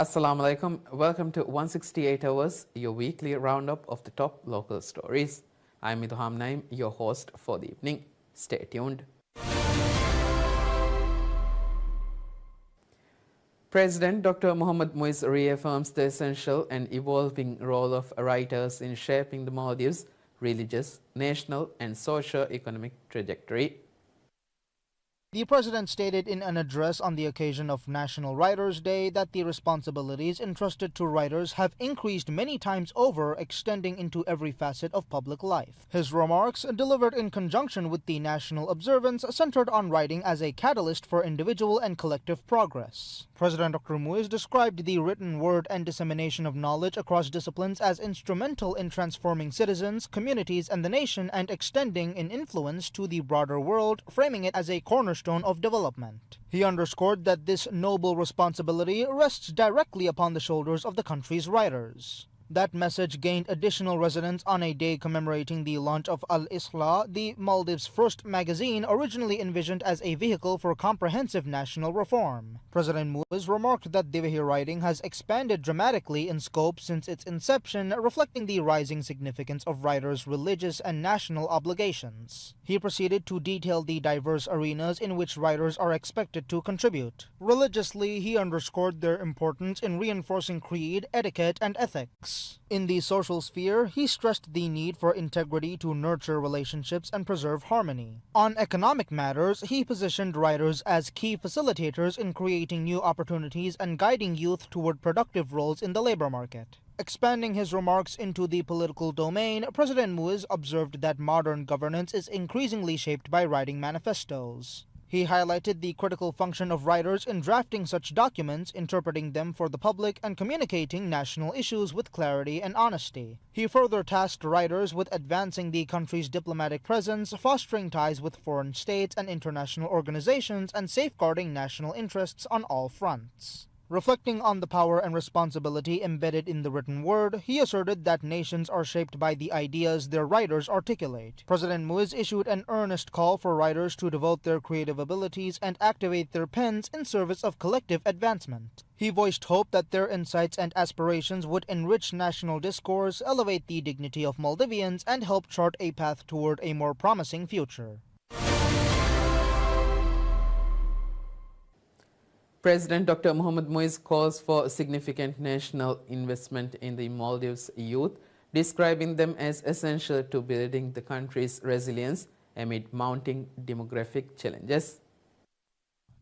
Assalamu alaikum. Welcome to 168 Hours, your weekly roundup of the top local stories. I'm Idham Naim, your host for the evening. Stay tuned. President Dr. Mohammad Muiz reaffirms the essential and evolving role of writers in shaping the Maldives' religious, national, and socio-economic trajectory. The president stated in an address on the occasion of National Writers' Day that the responsibilities entrusted to writers have increased many times over, extending into every facet of public life. His remarks, delivered in conjunction with the national observance, centered on writing as a catalyst for individual and collective progress. President Dr. Muiz described the written word and dissemination of knowledge across disciplines as instrumental in transforming citizens, communities, and the nation, and extending in influence to the broader world, framing it as a cornerstone of development. He underscored that this noble responsibility rests directly upon the shoulders of the country's writers. That message gained additional resonance on a day commemorating the launch of Al-Islah, the Maldives' first magazine originally envisioned as a vehicle for comprehensive national reform. President Muiz remarked that Divahi writing has expanded dramatically in scope since its inception, reflecting the rising significance of writers' religious and national obligations. He proceeded to detail the diverse arenas in which writers are expected to contribute. Religiously, he underscored their importance in reinforcing creed, etiquette, and ethics. In the social sphere, he stressed the need for integrity to nurture relationships and preserve harmony. On economic matters, he positioned writers as key facilitators in creating new opportunities and guiding youth toward productive roles in the labor market. Expanding his remarks into the political domain, President Muiz observed that modern governance is increasingly shaped by writing manifestos. He highlighted the critical function of writers in drafting such documents, interpreting them for the public, and communicating national issues with clarity and honesty. He further tasked writers with advancing the country's diplomatic presence, fostering ties with foreign states and international organizations, and safeguarding national interests on all fronts. Reflecting on the power and responsibility embedded in the written word, he asserted that nations are shaped by the ideas their writers articulate. President Muiz issued an earnest call for writers to devote their creative abilities and activate their pens in service of collective advancement. He voiced hope that their insights and aspirations would enrich national discourse, elevate the dignity of Maldivians, and help chart a path toward a more promising future. President Dr. Mohammad Muiz calls for significant national investment in the Maldives' youth, describing them as essential to building the country's resilience amid mounting demographic challenges.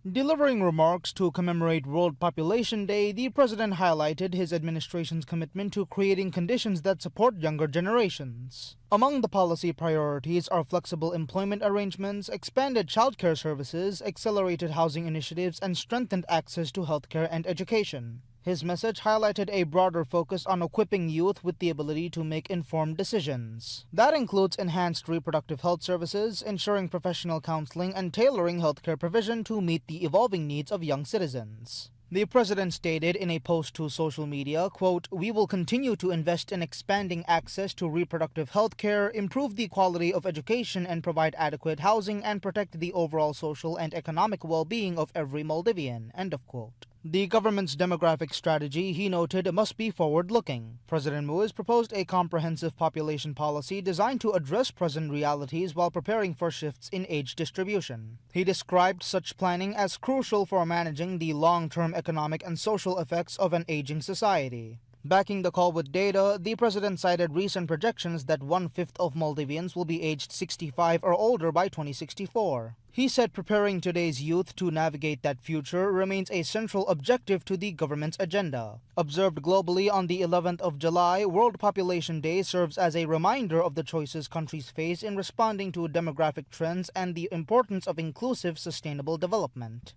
Delivering remarks to commemorate World Population Day, the president highlighted his administration's commitment to creating conditions that support younger generations. Among the policy priorities are flexible employment arrangements, expanded childcare services, accelerated housing initiatives, and strengthened access to healthcare and education. His message highlighted a broader focus on equipping youth with the ability to make informed decisions. That includes enhanced reproductive health services, ensuring professional counseling, and tailoring healthcare provision to meet the evolving needs of young citizens. The president stated in a post to social media, quote, "We will continue to invest in expanding access to reproductive health care, improve the quality of education, and provide adequate housing and protect the overall social and economic well-being of every Maldivian," end of quote. The government's demographic strategy, he noted, must be forward-looking. President Muiz proposed a comprehensive population policy designed to address present realities while preparing for shifts in age distribution. He described such planning as crucial for managing the long-term economic and social effects of an aging society. Backing the call with data, the president cited recent projections that 1/5 of Maldivians will be aged 65 or older by 2064. He said preparing today's youth to navigate that future remains a central objective to the government's agenda. Observed globally on the 11th of July, World Population Day serves as a reminder of the choices countries face in responding to demographic trends and the importance of inclusive, sustainable development.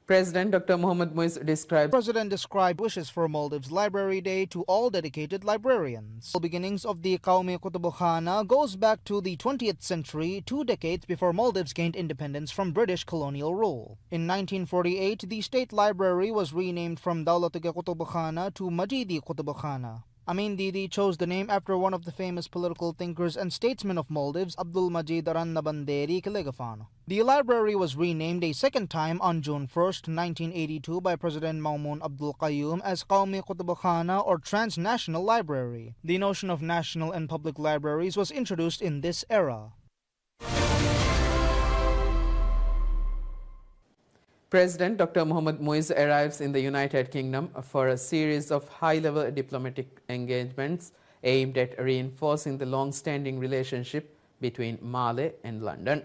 President Dr. Mohammad Muiz described wishes for Maldives Library Day to all dedicated librarians. The beginnings of the Qaumi Qutbukhana goes back to the 20th century, 2 decades before Maldives gained independence from British colonial rule. In 1948, the state library was renamed from Dawlat Qutbukhana to Majidi Qutbukhana. Amin Didi chose the name after one of the famous political thinkers and statesmen of Maldives, Abdul Majid Arannabanderi Kilegafano. The library was renamed a second time on June 1st, 1982 by President Maumoon Abdul Qayyum as Qaumi Qutbukhana or Transnational Library. The notion of national and public libraries was introduced in this era. President Dr. Mohammad Muiz arrives in the United Kingdom for a series of high-level diplomatic engagements aimed at reinforcing the long-standing relationship between Mali and London.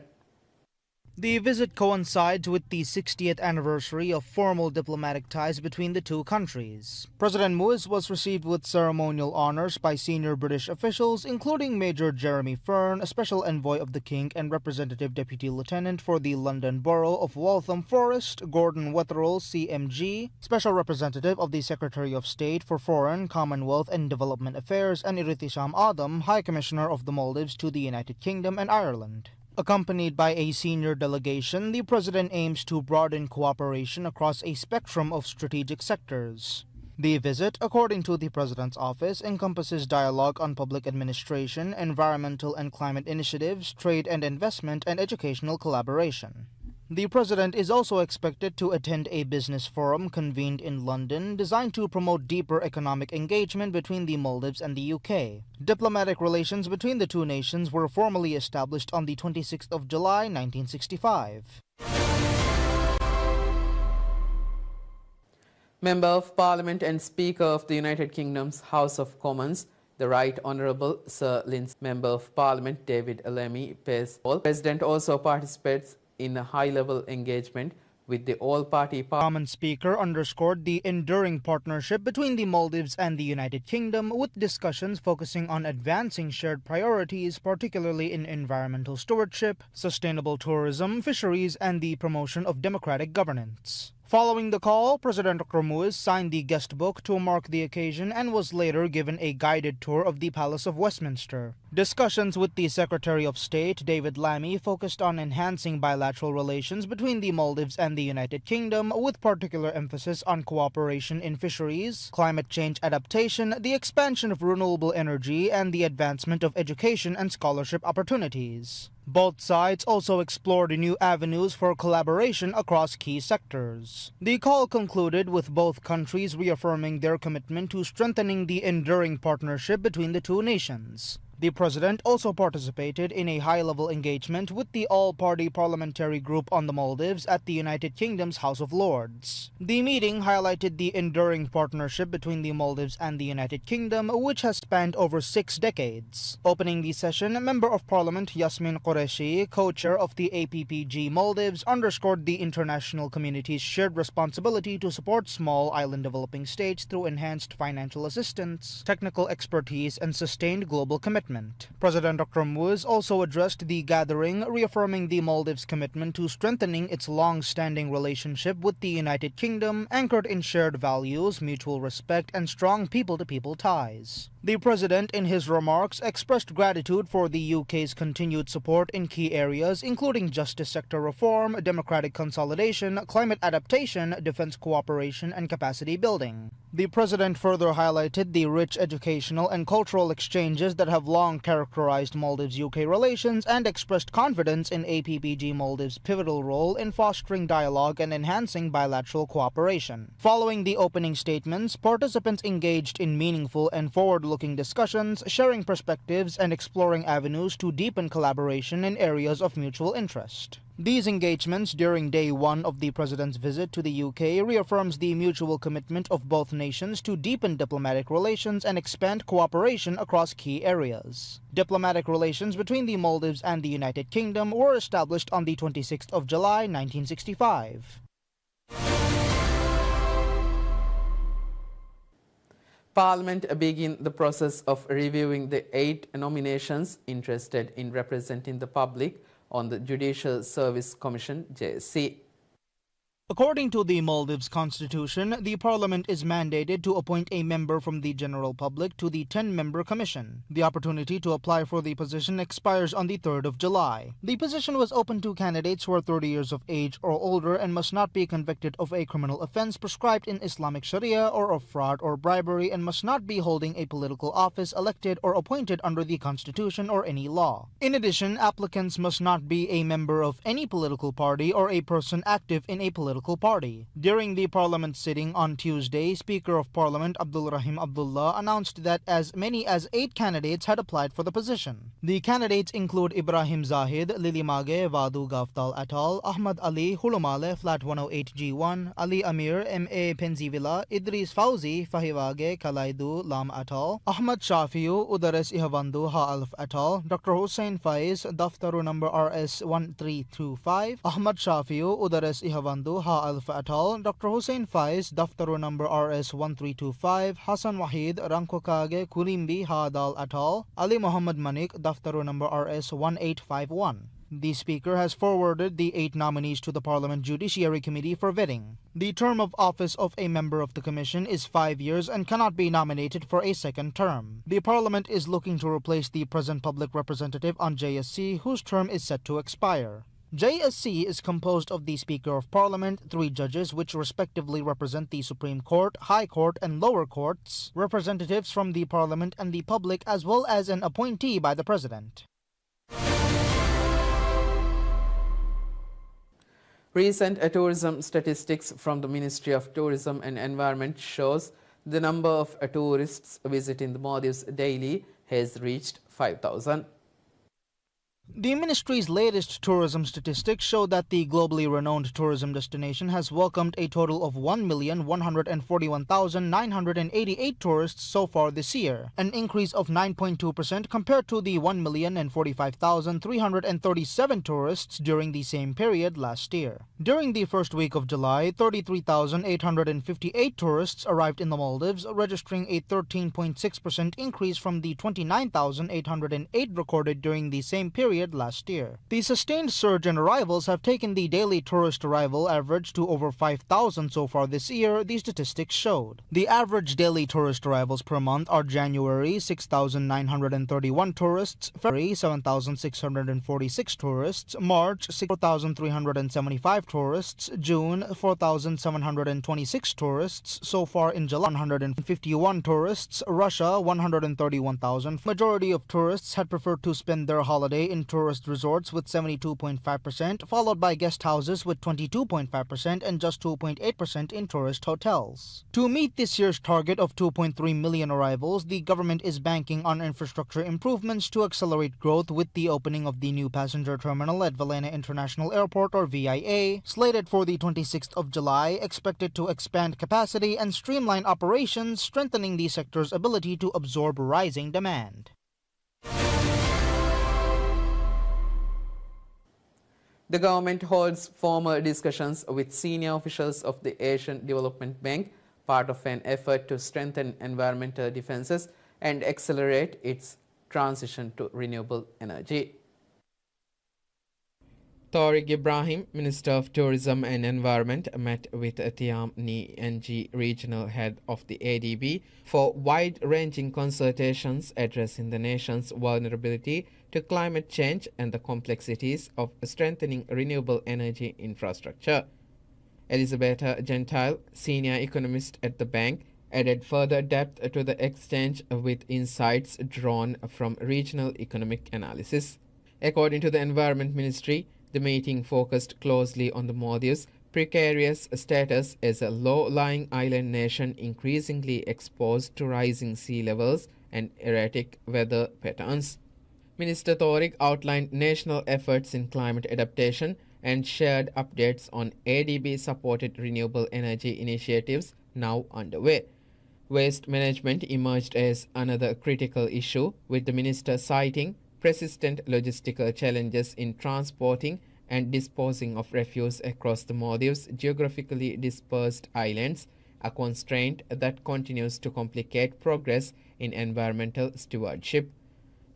The visit coincides with the 60th anniversary of formal diplomatic ties between the two countries. President Muiz was received with ceremonial honors by senior British officials, including Major Jeremy Fern, a special envoy of the King and representative deputy lieutenant for the London Borough of Waltham Forest, Gordon Wetherell, CMG, special representative of the Secretary of State for Foreign, Commonwealth and Development Affairs, and Iritisham Adam, High Commissioner of the Maldives to the United Kingdom and Ireland. Accompanied by a senior delegation, the President aims to broaden cooperation across a spectrum of strategic sectors. The visit, according to the President's office, encompasses dialogue on public administration, environmental and climate initiatives, trade and investment, and educational collaboration. The President is also expected to attend a business forum convened in London designed to promote deeper economic engagement between the Maldives and the UK. Diplomatic relations between the two nations were formally established on the 26th of July, 1965. Member of Parliament and Speaker of the United Kingdom's House of Commons, the Right Honourable Sir Lindsay, Member of Parliament David Ellamy pays all. President also participates in a high-level engagement with the all-party Common Speaker underscored the enduring partnership between the Maldives and the United Kingdom, with discussions focusing on advancing shared priorities, particularly in environmental stewardship, sustainable tourism, fisheries, and the promotion of democratic governance. Following the call, President Dr. Muiz signed the guest book to mark the occasion and was later given a guided tour of the Palace of Westminster. Discussions with the Secretary of State, David Lammy, focused on enhancing bilateral relations between the Maldives and the United Kingdom, with particular emphasis on cooperation in fisheries, climate change adaptation, the expansion of renewable energy, and the advancement of education and scholarship opportunities. Both sides also explored new avenues for collaboration across key sectors. The call concluded with both countries reaffirming their commitment to strengthening the enduring partnership between the two nations. The President also participated in a high-level engagement with the all-party parliamentary group on the Maldives at the United Kingdom's House of Lords. The meeting highlighted the enduring partnership between the Maldives and the United Kingdom, which has spanned over 6 decades. Opening the session, Member of Parliament Yasmin Qureshi, co-chair of the APPG Maldives, underscored the international community's shared responsibility to support small island developing states through enhanced financial assistance, technical expertise, and sustained global commitment. President Dr. Muiz also addressed the gathering, reaffirming the Maldives' commitment to strengthening its long-standing relationship with the United Kingdom, anchored in shared values, mutual respect, and strong people-to-people ties. The President, in his remarks, expressed gratitude for the UK's continued support in key areas including justice sector reform, democratic consolidation, climate adaptation, defense cooperation, and capacity building. The President further highlighted the rich educational and cultural exchanges that have long characterized Maldives-UK relations and expressed confidence in APPG Maldives' pivotal role in fostering dialogue and enhancing bilateral cooperation. Following the opening statements, participants engaged in meaningful and forward-looking discussions, sharing perspectives and exploring avenues to deepen collaboration in areas of mutual interest. These engagements during day one of the President's visit to the UK reaffirms the mutual commitment of both nations to deepen diplomatic relations and expand cooperation across key areas. Diplomatic relations between the Maldives and the United Kingdom were established on the 26th of July, 1965. Parliament begin the process of reviewing the 8 nominations interested in representing the public on the Judicial Service Commission (JSC). According to the Maldives constitution, the parliament is mandated to appoint a member from the general public to the 10-member commission. The opportunity to apply for the position expires on the 3rd of July. The position was open to candidates who are 30 years of age or older and must not be convicted of a criminal offense prescribed in Islamic Sharia or of fraud or bribery, and must not be holding a political office elected or appointed under the constitution or any law. In addition, applicants must not be a member of any political party or a person active in a political party. During the parliament sitting on Tuesday, Speaker of Parliament Abdul Rahim Abdullah announced that as many as 8 candidates had applied for the position. The candidates include Ibrahim Zahid, Lilimage, Vadu Gaftal et al., Ahmad Ali, Hulumale, Flat 108G1, Ali Amir, M.A. Penzivila, Idris Fauzi, Fahivage, Kalaidu, Lam et al., Ahmad Shafiu, Udares Ihavandu, Ha'alf et al., Dr. Hussein Faiz, Daftaru number RS 1325, Ahmad Shafiu, Udares Ihavandu, Alpha et al., Dr. Hussein Faiz, Daftaru number RS 1325, Hassan Wahid, Rankokage, Kurimbi, Hadal et al., Ali Muhammad Manik, Daftaru number RS 1851. The Speaker has forwarded the 8 nominees to the Parliament Judiciary Committee for vetting. The term of office of a member of the Commission is 5 years and cannot be nominated for a second term. The Parliament is looking to replace the present public representative on JSC, whose term is set to expire. JSC is composed of the Speaker of Parliament, 3 judges which respectively represent the Supreme Court, High Court and lower courts, representatives from the Parliament and the public, as well as an appointee by the President. Recent tourism statistics from the Ministry of Tourism and Environment shows the number of tourists visiting the Maldives daily has reached 5,000. The ministry's latest tourism statistics show that the globally renowned tourism destination has welcomed a total of 1,141,988 tourists so far this year, an increase of 9.2% compared to the 1,045,337 tourists during the same period last year. During the first week of July, 33,858 tourists arrived in the Maldives, registering a 13.6% increase from the 29,808 recorded during the same period last year. The sustained surge in arrivals have taken the daily tourist arrival average to over 5,000 so far this year, the statistics showed. The average daily tourist arrivals per month are January 6,931 tourists, February 7,646 tourists, March 4,375 tourists, June 4,726 tourists, so far in July 151 tourists, Russia 131,000. Majority of tourists had preferred to spend their holiday in tourist resorts with 72.5%, followed by guest houses with 22.5% and just 2.8% in tourist hotels. To meet this year's target of 2.3 million arrivals, the government is banking on infrastructure improvements to accelerate growth with the opening of the new passenger terminal at Valena International Airport or VIA, slated for the 26th of July, expected to expand capacity and streamline operations, strengthening the sector's ability to absorb rising demand. The government holds formal discussions with senior officials of the Asian Development Bank, part of an effort to strengthen environmental defenses and accelerate its transition to renewable energy. Tariq Ibrahim, Minister of Tourism and Environment, met with Tiam Ni NG regional head of the ADB for wide-ranging consultations addressing the nation's vulnerability to climate change and the complexities of strengthening renewable energy infrastructure. Elisabetta Gentile, senior economist at the bank, added further depth to the exchange with insights drawn from regional economic analysis. According to the Environment Ministry, the meeting focused closely on the Maldives' precarious status as a low-lying island nation increasingly exposed to rising sea levels and erratic weather patterns. Minister Tariq outlined national efforts in climate adaptation and shared updates on ADB-supported renewable energy initiatives now underway. Waste management emerged as another critical issue, with the minister citing persistent logistical challenges in transporting and disposing of refuse across the Maldives' geographically dispersed islands, a constraint that continues to complicate progress in environmental stewardship.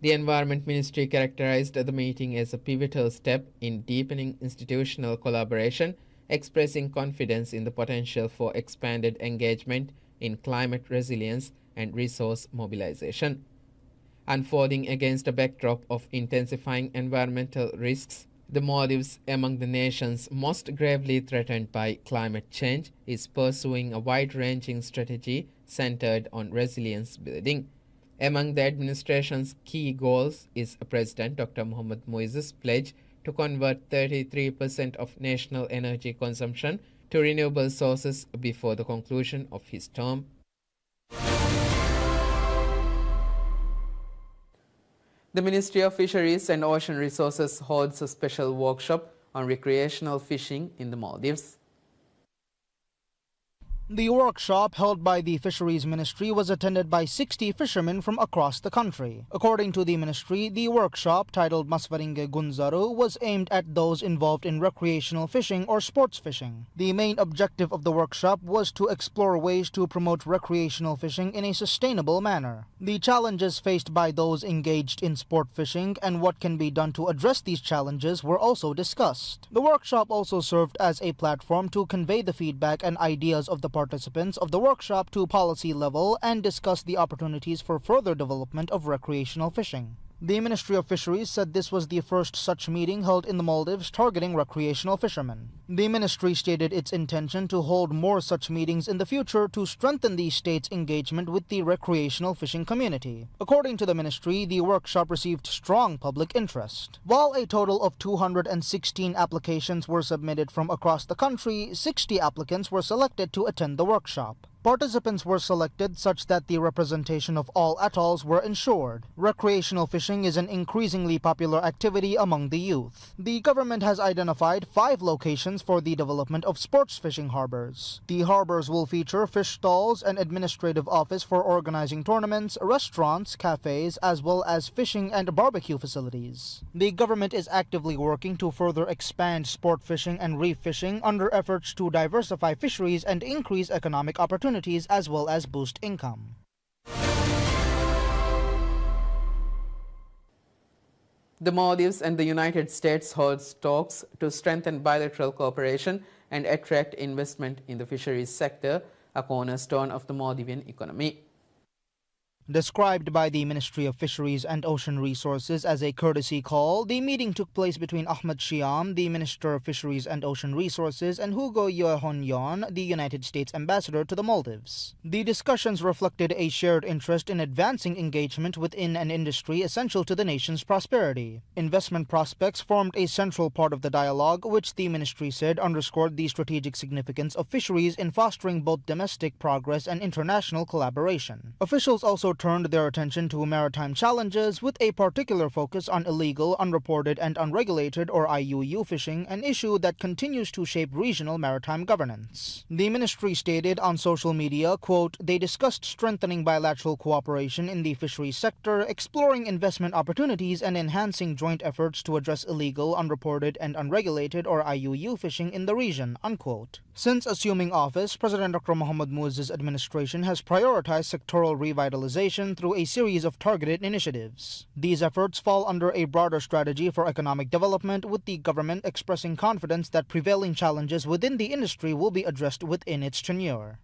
The Environment Ministry characterized the meeting as a pivotal step in deepening institutional collaboration expressing confidence in the potential for expanded engagement in climate resilience and resource mobilization. Unfolding against a backdrop of intensifying environmental risks, the Maldives, among the nations most gravely threatened by climate change, is pursuing a wide-ranging strategy centered on resilience building. Among the administration's key goals is President Dr. Mohamed Moises' pledge to convert 33% of national energy consumption to renewable sources before the conclusion of his term. The Ministry of Fisheries and Ocean Resources holds a special workshop on recreational fishing in the Maldives. The workshop held by the Fisheries Ministry was attended by 60 fishermen from across the country. According to the ministry, the workshop, titled Masvaringe Gunzaru, was aimed at those involved in recreational fishing or sports fishing. The main objective of the workshop was to explore ways to promote recreational fishing in a sustainable manner. The challenges faced by those engaged in sport fishing and what can be done to address these challenges were also discussed. The workshop also served as a platform to convey the feedback and ideas of the participants of the workshop to policy level and discuss the opportunities for further development of recreational fishing. The Ministry of Fisheries said this was the first such meeting held in the Maldives targeting recreational fishermen. The ministry stated its intention to hold more such meetings in the future to strengthen the state's engagement with the recreational fishing community. According to the ministry, the workshop received strong public interest. While a total of 216 applications were submitted from across the country, 60 applicants were selected to attend the workshop. Participants were selected such that the representation of all atolls were ensured. Recreational fishing is an increasingly popular activity among the youth. The government has identified 5 locations for the development of sports fishing harbors. The harbors will feature fish stalls, an administrative office for organizing tournaments, restaurants, cafes, as well as fishing and barbecue facilities. The government is actively working to further expand sport fishing and reef fishing under efforts to diversify fisheries and increase economic opportunities as well as boost income. The Maldives and the United States holds talks to strengthen bilateral cooperation and attract investment in the fisheries sector, a cornerstone of the Maldivian economy. Described by the Ministry of Fisheries and Ocean Resources as a courtesy call, the meeting took place between Ahmed Shiam, the Minister of Fisheries and Ocean Resources, and Hugo Yohon-yon, the United States Ambassador to the Maldives. The discussions reflected a shared interest in advancing engagement within an industry essential to the nation's prosperity. Investment prospects formed a central part of the dialogue, which the ministry said underscored the strategic significance of fisheries in fostering both domestic progress and international collaboration. Officials also turned their attention to maritime challenges with a particular focus on illegal, unreported, and unregulated or IUU fishing, an issue that continues to shape regional maritime governance. The ministry stated on social media, quote, "They discussed strengthening bilateral cooperation in the fisheries sector, exploring investment opportunities, and enhancing joint efforts to address illegal, unreported, and unregulated or IUU fishing in the region," unquote. Since assuming office, President Dr. Mohamed Moises' administration has prioritized sectoral revitalization through a series of targeted initiatives. These efforts fall under a broader strategy for economic development, with the government expressing confidence that prevailing challenges within the industry will be addressed within its tenure.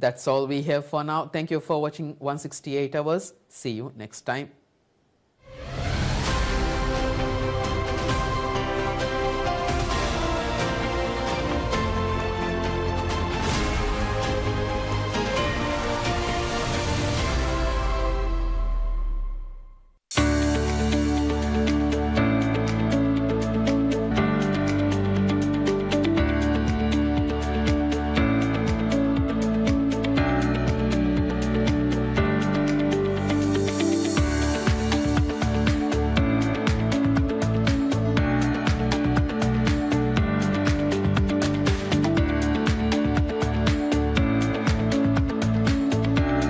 That's all we have for now. Thank you for watching 168 Hours. See you next time.